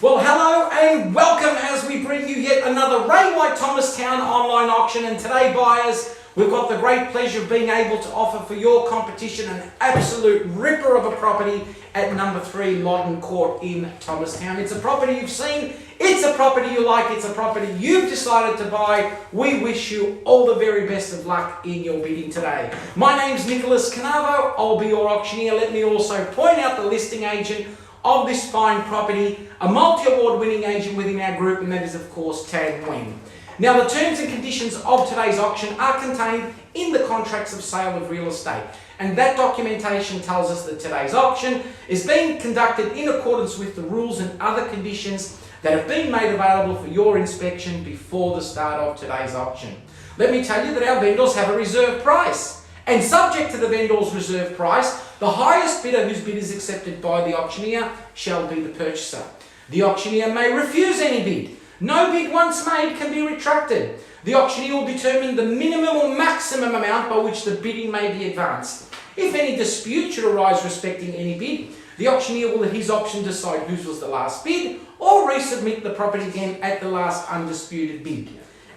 Well, hello and welcome as we bring you yet another Ray White Thomastown online auction. And today, buyers, we've got the great pleasure of being able to offer for your competition an absolute ripper of a property at number 3 Loddon Court in Thomastown. It's a property you've seen, it's a property you like, it's a property you've decided to buy. We wish you all the very best of luck in your bidding today. My name's Nicholas Canavo, I'll be your auctioneer. Let me also point out the listing agent of this fine property, a multi-award winning agent within our group, and that is of course Tag Nguyen. Now, the terms and conditions of today's auction are contained in the contracts of sale of real estate, and that documentation tells us that today's auction is being conducted in accordance with the rules and other conditions that have been made available for your inspection before the start of today's auction. Let me tell you that our vendors have a reserve price, and subject to the vendor's reserve price, the highest bidder whose bid is accepted by the auctioneer shall be the purchaser. The auctioneer may refuse any bid. No bid once made can be retracted. The auctioneer will determine the minimum or maximum amount by which the bidding may be advanced. If any dispute should arise respecting any bid, the auctioneer will at his option decide whose was the last bid or resubmit the property again at the last undisputed bid.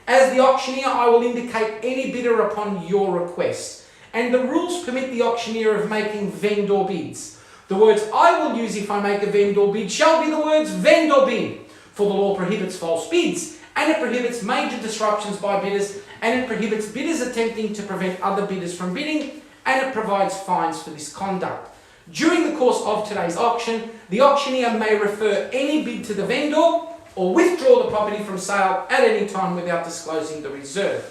As the auctioneer, I will indicate any bidder upon your request, and the rules permit the auctioneer of making vendor bids. The words I will use if I make a vendor bid shall be the words vendor bid, for the law prohibits false bids, and it prohibits major disruptions by bidders, and it prohibits bidders attempting to prevent other bidders from bidding, and it provides fines for this conduct. During the course of today's auction, the auctioneer may refer any bid to the vendor or withdraw the property from sale at any time without disclosing the reserve.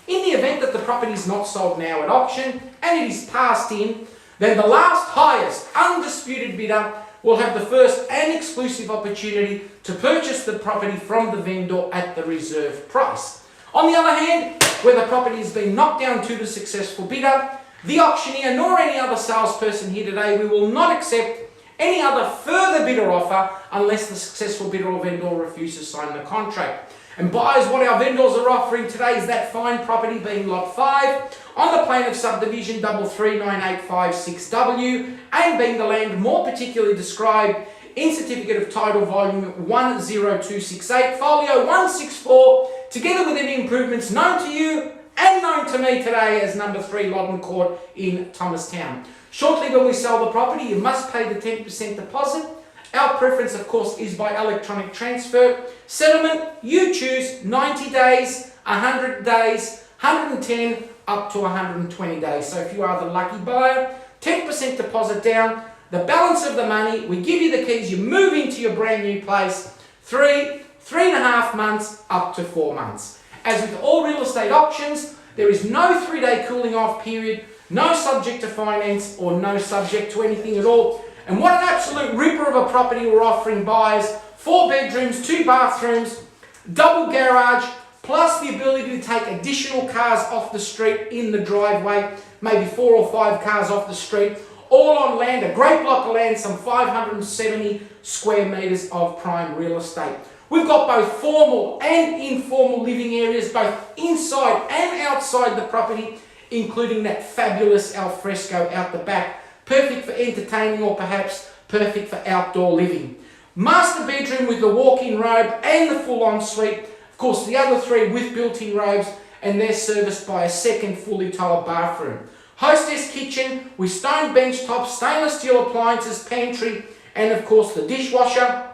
In the event that the property is not sold now at auction and it is passed in, then the last highest undisputed bidder will have the first and exclusive opportunity to purchase the property from the vendor at the reserve price. On the other hand, where the property has been knocked down to the successful bidder, the auctioneer nor any other salesperson here today, we will not accept any other further bidder offer unless the successful bidder or vendor refuses to sign the contract. And buyers, what our vendors are offering today is that fine property being Lot 5 on the plan of subdivision 33985-6W, and being the land more particularly described in Certificate of Title Volume 10268, Folio 164, together with any improvements known to you and known to me today as number 3 Loddon Court in Thomastown. Shortly when we sell the property, you must pay the 10% deposit. Our preference, of course, is by electronic transfer. Settlement, you choose 90 days, 100 days, 110, up to 120 days. So if you are the lucky buyer, 10% deposit down, the balance of the money, we give you the keys, you move into your brand new place, 3.5 months, up to 4 months. As with all real estate auctions, there is no 3-day cooling off period, no subject to finance, or no subject to anything at all. And what an absolute ripper of a property we're offering buyers. 4 bedrooms, 2 bathrooms, double garage, plus the ability to take additional cars off the street in the driveway, maybe 4 or 5 cars off the street, all on land, a great block of land, some 570 square meters of prime real estate. We've got both formal and informal living areas, both inside and outside the property, including that fabulous alfresco out the back, perfect for entertaining or perhaps perfect for outdoor living. Master bedroom with the walk-in robe and the full ensuite. Of course, the other 3 with built-in robes, and they're serviced by a second fully tiled bathroom. Hostess kitchen with stone bench tops, stainless steel appliances, pantry, and of course the dishwasher.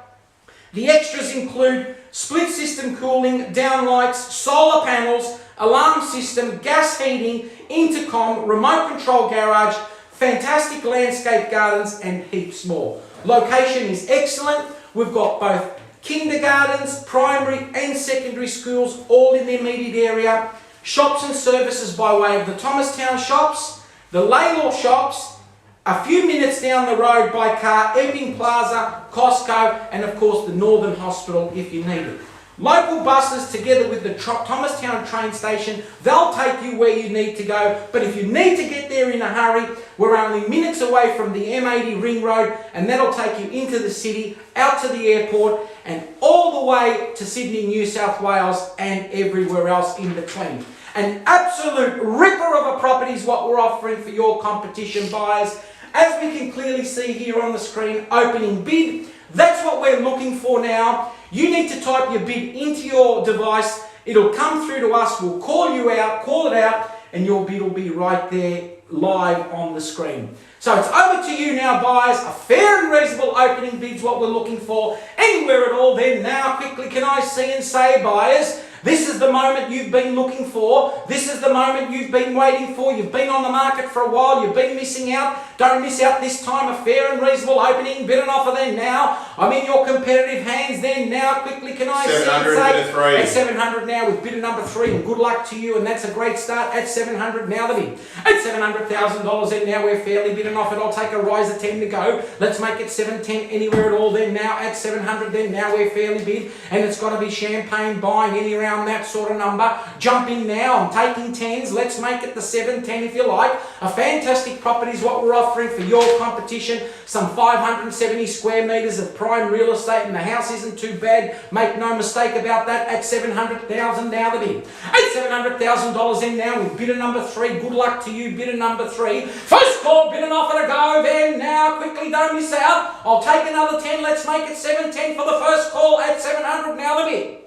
The extras include split system cooling, downlights, solar panels, alarm system, gas heating, intercom, remote control garage, fantastic landscape gardens, and heaps more. Location is excellent. We've got both kindergartens, primary and secondary schools all in the immediate area. Shops and services by way of the Thomastown shops, the Laylaw shops, a few minutes down the road by car, Epping Plaza, Costco, and of course the Northern Hospital if you need it. Local buses together with the Thomastown train station, they'll take you where you need to go. But if you need to get there in a hurry, we're only minutes away from the M80 ring road, and that'll take you into the city, out to the airport, and all the way to Sydney, New South Wales, and everywhere else in between. An absolute ripper of a property is what we're offering for your competition buyers. As we can clearly see here on the screen, opening bid, That's what we're looking for now. You need to type your bid into your device. It'll come through to us. We'll call you out, call it out, and your bid will be right there live on the screen. So it's over to you now, buyers. A fair and reasonable opening bid's what we're looking for. Anywhere at all, then now quickly can I see and say, buyers, this is the moment you've been looking for. This is the moment you've been waiting for. You've been on the market for a while. You've been missing out. Don't miss out this time. A fair and reasonable opening. Bid and offer then now. I'm in your competitive hands then now. Quickly can I see and say. At 700 now with bidder number 3. And good luck to you. And that's a great start at 700 now the bid. At $700,000 then now we're fairly bid and offered. I'll take a rise at 10 to go. Let's make it 710 anywhere at all then now. At 700 then now we're fairly bid. And it's got to be champagne buying any around that sort of number. Jump in now. I'm taking 10s. Let's make it the 710 if you like. A fantastic property is what we're offering for your competition. Some 570 square metres of prime real estate, and the house isn't too bad. Make no mistake about that. At 700,000 now the bid. At $700,000 in now with bidder number 3. Good luck to you, bidder number 3. First call, bid and offer to go then now. Quickly, don't miss out. I'll take another 10. Let's make it 710 for the first call at 700 now the bid.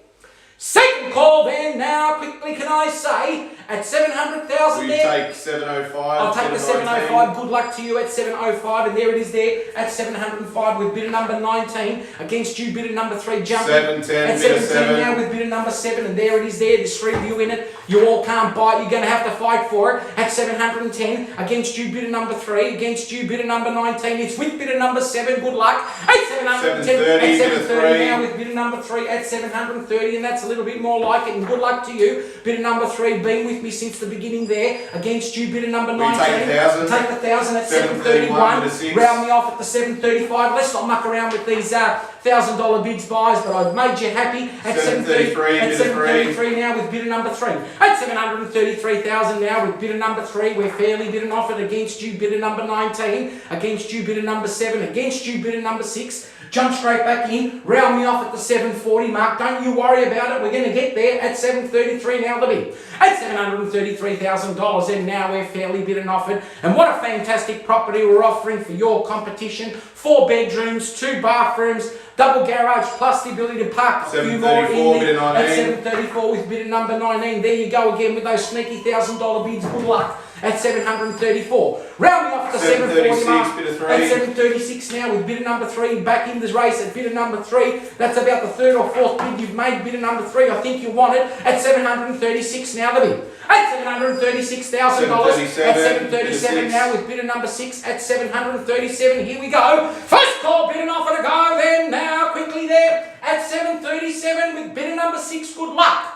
Second call then now, quickly can I say, at 700,000 there. Will you take 705? I'll take the 705. Good luck to you at 705, and there it is there at 705 with bidder number 19 against you, bidder number 3 jumping. 710, at 710 now with bidder number 7, and there it is there. There's 3 of you in it. You all can't buy it. You're going to have to fight for it at 710 against you, bidder number 3 against you, bidder number 19. It's with bidder number 7. Good luck at 710 at 730 now with bidder number 3 at 730, and that's a little bit more like it. And good luck to you, bidder number 3, being with me since the beginning there against you, bidder number 19. Take 1,000. Take 1,000 at 731. Round me off at the 735. Let's not muck around with these $1,000 bids, buys, but I've made you happy at 733. At 733 now with bidder number 3. At 733,000 now with bidder number 3. We're fairly bid and offered against you, bidder number 19. Against you, bidder number 7. Against you, bidder number 6. Jump straight back in, round me off at the 740 mark. Don't you worry about it. We're going to get there at 733 now the bid. At $733,000, and now we're fairly bid and offered. And what a fantastic property we're offering for your competition. 4 bedrooms, 2 bathrooms, double garage, plus the ability to park a few more in there. At 734 with bidder number 19. There you go again with those sneaky $1,000 bids. Good luck. At 734. Round me off at the 740 mark. At 736 now with bidder number 3 back in the race at bidder number 3. That's about the 3rd or 4th bid you've made, bidder number 3. I think you want it at 736 now the bid. At $736,000 at 737 now with bidder number 6 at 737. Here we go. First call, bid and offer to go then now quickly there at 737 with bidder number 6. Good luck.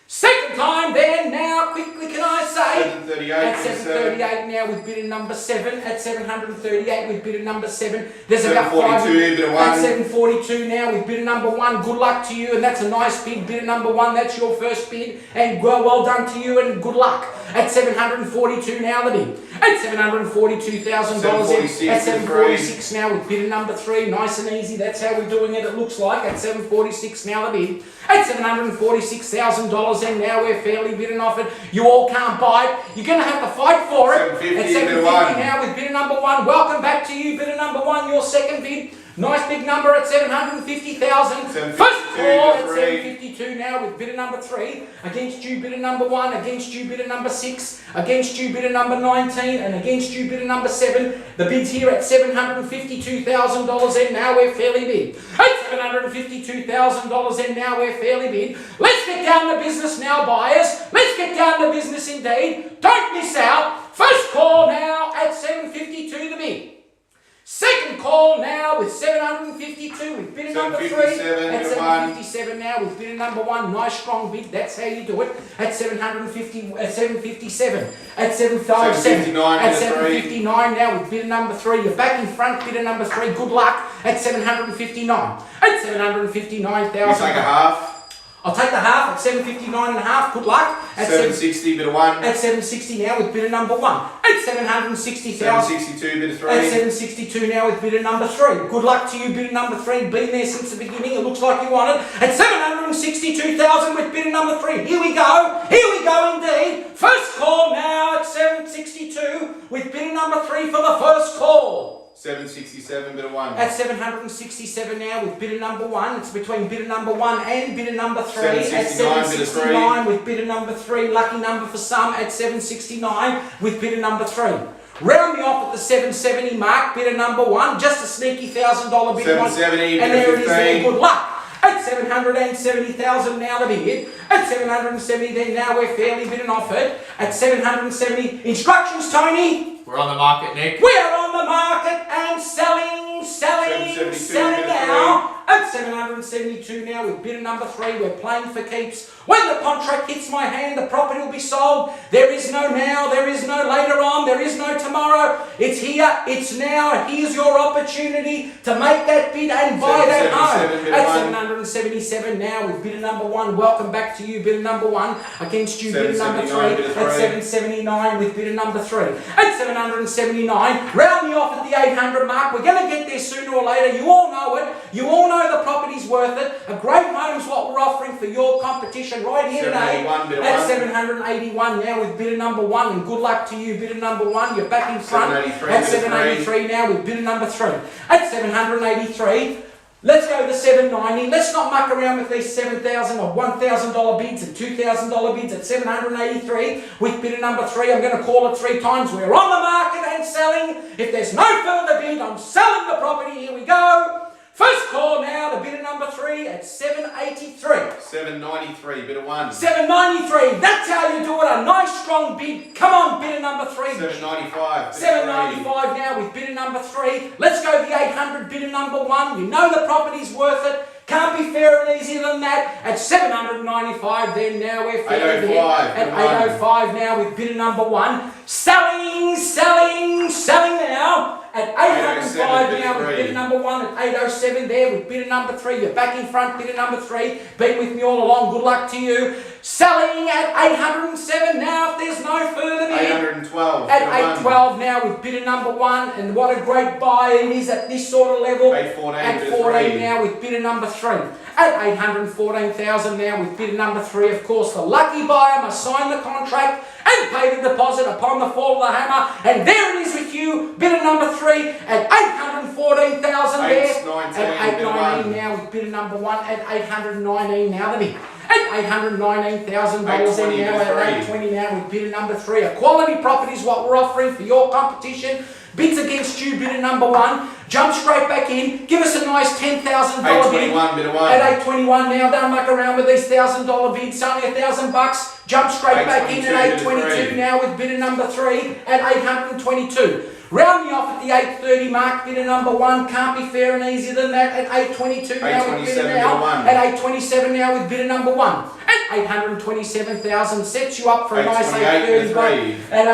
Second time then now quickly can I say 738 at 738 now with bidder number 7 at 738 with bidder number 7. There's about 5 at 742 now with bidder number 1. Good luck to you, and that's a nice bid, bidder number 1. That's your first bid, and well done to you and good luck. At 742 now the bid. At $742,000 at 746 now with bidder number 3. Nice and easy. That's how we're doing it. It looks like at 746 now the bid. At $746,000 and now we're fairly bid and offered. You all can't buy it. You're going to have to fight for it. At 750 now with bidder number 1. Welcome back to you, bidder number 1. Your second bid. Nice big number at 750,000. First call at 752 now with bidder number 3. Against you, bidder number 1. Against you, bidder number 6. Against you, bidder number 19. And against you, bidder number 7. The bid's here at $752,000 and now we're fairly bid. At $752,000 and now we're fairly bid. Let's get down to business now, buyers. Let's get down to business indeed. Don't miss out. First call now at 752 the bid. Second call now with 752 with bidder number 3 at 757 now with bidder number 1. Nice strong bid. That's how you do it. At 750 at 757 at 757 at 759 now with bidder number 3. You're back in front, bidder number 3. Good luck at 759 at 759,000. You take a half. I'll take the half at 759 and a half. Good luck. At 760 bidder 1. At 760 now with bidder number 1. At 760,000. 762 bidder 3. At 762 now with bidder number 3. Good luck to you, bidder number 3. Been there since the beginning. It looks like you want it. At 762,000 with bidder number 3. Here we go. Here we go indeed. First call now at 762 with bidder number 3 for the first call. 767, bit of 1. At 767 now with bidder number 1. It's between bidder number 1 and bidder number 3. At 769 with bidder number 3. Lucky number for some at 769 with bidder number 3. Round me off at the 770 mark, bidder number 1. Just a sneaky $1,000 bid. 770, and bit there of it is there. 15. Good luck. At 770,000 now the bid. At 770 then now we're fairly bid and offered. At 770, instructions Tony. We're on the market, Nick. We are on the market and selling 772, now. At 772 now with bidder number 3, we're playing for keeps. When the contract hits my hand, the property will be sold. There is no now, there is no later on, there is no tomorrow. It's here, it's now. Here's your opportunity to make that bid and buy that home. At 777 now with bidder number 1. Welcome back to you, bidder number 1. Against you, bidder number 3. At 779 with bidder number 3. At 779, round me off at the 800 mark. We're going to get there sooner or later. You all know it. You all know the property's worth it. A great home is what we're offering for your competition right here today. At 781 now with bidder number 1. And good luck to you, bidder number 1. You're back in front. At 783 now with bidder number 3. At 783. Let's go to 790. Let's not muck around with these $7,000 or $1,000 bids and $2,000 bids at 783 with bidder number 3. I'm going to call it 3 times. We're on the market and selling. If there's no further bid, I'm selling the property. Here we go. First call now to bidder number 3 at 783. 793, bit of 1. 793. That's how you do it. A nice strong bid. Come on, bidder number 3. 795. 795 now with bidder number 3. Let's go the 800 bidder number 1. You know the property's worth it. Can't be fairer and easier than that. At 795 then now we're fair. 805. At 805 now with bidder number 1. Selling now. At 805 now with bidder number 1. At 807 there with bidder number 3. You're back in front, bidder number 3. Been with me all along. Good luck to you. Selling at 807 now if there's no further bid. 812. At 812 now with bidder number 1. And what a great buy it is at this sort of level. 814. At 14 now with bidder number 3. At 814,000 now with bidder number 3. Of course, the lucky buyer must sign the contract and pay the deposit upon the fall of the hammer. And there it is with you, bidder number 3 at 814,000 there. 819, at 819 now with bidder number 1. At 819 now the bid. At $819,000 now. At 820 now with bidder number 3. A quality property is what we're offering for your competition. Bids against you, bidder number 1. Jump straight back in. Give us a nice $10,000 bid. 821, bit of 1. At 821 now. Don't muck around with these $1,000 bids. Only $1,000. Jump straight back in at 822 now with bidder number 3 at 822. Round me off at the 830 mark, bidder number 1. Can't be fair and easier than that. At 822 now with bidder now. At 827 now with bidder number 1. At 827,000 sets you up for a nice 830. At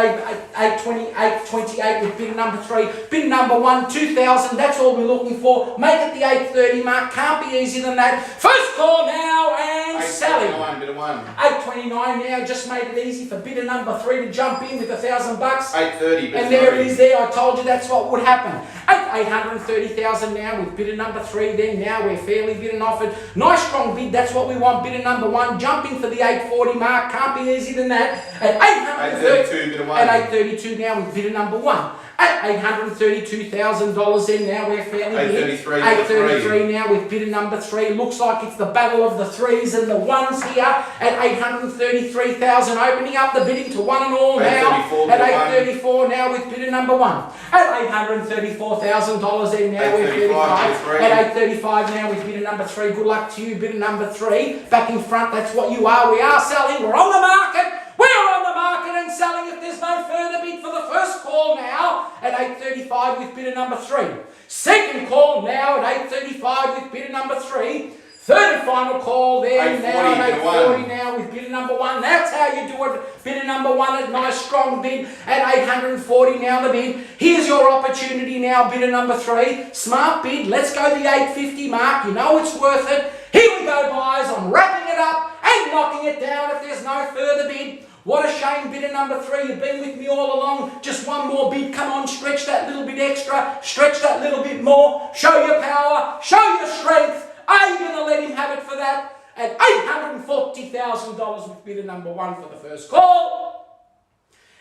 828 with bidder number 3. Bidder number 1, 2,000. That's all we're looking for. Make it the 830 mark. Can't be easier than that. First call now and selling. 829 now. Just made it easy for bidder number 3 to jump in with $1,000. 830. And there it is there. I told you that's what would happen. At 830,000 now with bidder number 3. Then now we're fairly bid and offered. Nice strong bid. That's what we want. Bidder number 1 jumping for the 840 mark. Can't be easier than that. At 832, bidder 1. At 832 now with bidder number 1. At $832,000 then now we're fairly bid. 833 now with bidder number 3. Looks like it's the battle of the 3s and the 1s here. At 833,000 opening up the bidding to 1 and all now. At 834 now with bidder number 1. At $834,000 then now we're fairly bid. At 835 now with bidder number 3. Good luck to you, bidder number 3. Back in front, that's what you are. We are selling. We're on the market. We are on the market and selling if there's no further bid for the first call now at 835 with bidder number 3. Second call now at 835 with bidder number 3. Third and final call there now at 840 now with bidder number 1. That's how you do it. Bidder number 1 at nice strong bid at 840 now the bid. Here's your opportunity now, bidder number 3. Smart bid. Let's go the 850 mark. You know it's worth it. Here we go, guys. I'm wrapping it up and knocking it down if there's no further bid. What a shame, bidder number 3. You've been with me all along. Just one more bid. Come on, stretch that little bit extra. Stretch that little bit more. Show your power. Show your strength. Are you going to let him have it for that? At $840,000 with bidder number 1 for the first call.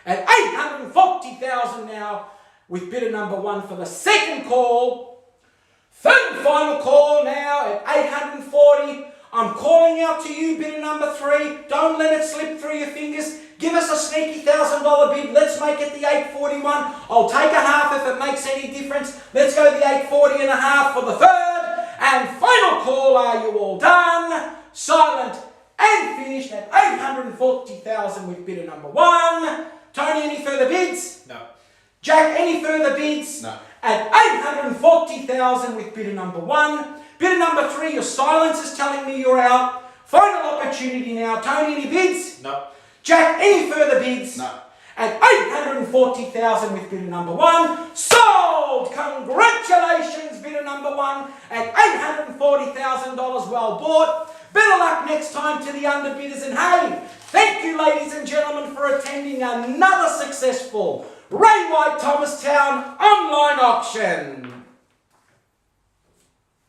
At $840,000 now with bidder number 1 for the second call. Third and final call now at 840. I'm calling out to you, bidder number 3. Don't let it slip through your fingers. Give us a sneaky $1,000 bid. Let's make it the 841. I'll take a half if it makes any difference. Let's go the 840 and a half for the third and final call. Are you all done? Silent and finished at 840,000 with bidder number 1. Tony, any further bids? No. Jack, any further bids? No. At 840,000 with bidder number 1. Bidder number 3, your silence is telling me you're out. Final opportunity now. Tony, any bids? No. Jack, any further bids? No. At 840,000 with bidder number 1. Sold! Congratulations, bidder number 1 at $840,000 well bought. Better luck next time to the underbidders. And hey, thank you, ladies and gentlemen, for attending another successful Ray White Thomastown online auction.